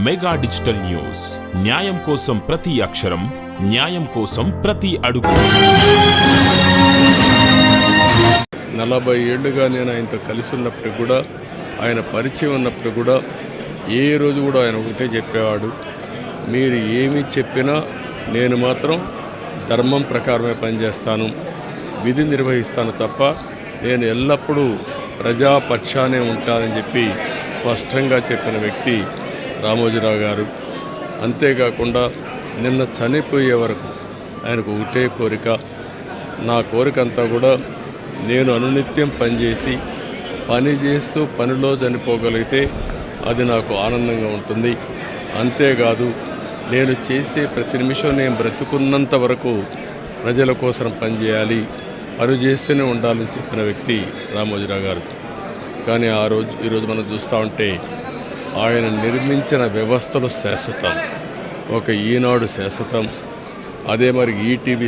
Mega digital news, న్యాయం కోసం ప్రతి అక్షరం, న్యాయం కోసం ప్రతి అడుగు. 40 ఏళ్లుగా నేను ఆయనతో కలిసి ఉన్నప్పుడు కూడా, ఆయన పరిచయం ఉన్నప్పుడు కూడా ఏ రోజు కూడా ఆయన ఒకటే చెప్పేవాడు, మీరు ఏమి చెప్పినా నేను మాత్రం ధర్మం ప్రకారమే పనిచేస్తాను, విధి నిర్వహిస్తాను తప్ప నేను ఎల్లప్పుడూ ప్రజాపక్షానే ఉంటానని చెప్పి స్పష్టంగా చెప్పిన వ్యక్తి రామోజీరావు గారు. అంతేకాకుండా నిన్న చనిపోయే వరకు ఆయనకు ఒకటే కోరిక, నా కోరిక అంతా కూడా నేను అనునిత్యం పనిచేసి పని చేస్తూ పనిలో చనిపోగలిగితే అది నాకు ఆనందంగా ఉంటుంది. అంతేకాదు నేను చేసే ప్రతి నిమిషం నేను బ్రతుకున్నంత వరకు ప్రజల కోసం పనిచేయాలి, పని చేస్తూనే ఉండాలని చెప్పిన వ్యక్తి రామోజీరావు గారు. కానీ ఈరోజు మనం చూస్తూ ఉంటే ఆయన నిర్మించిన వ్యవస్థలు శాశ్వతం. ఒక ఈనాడు శాశ్వతం, అదే మరి ఈటీవీ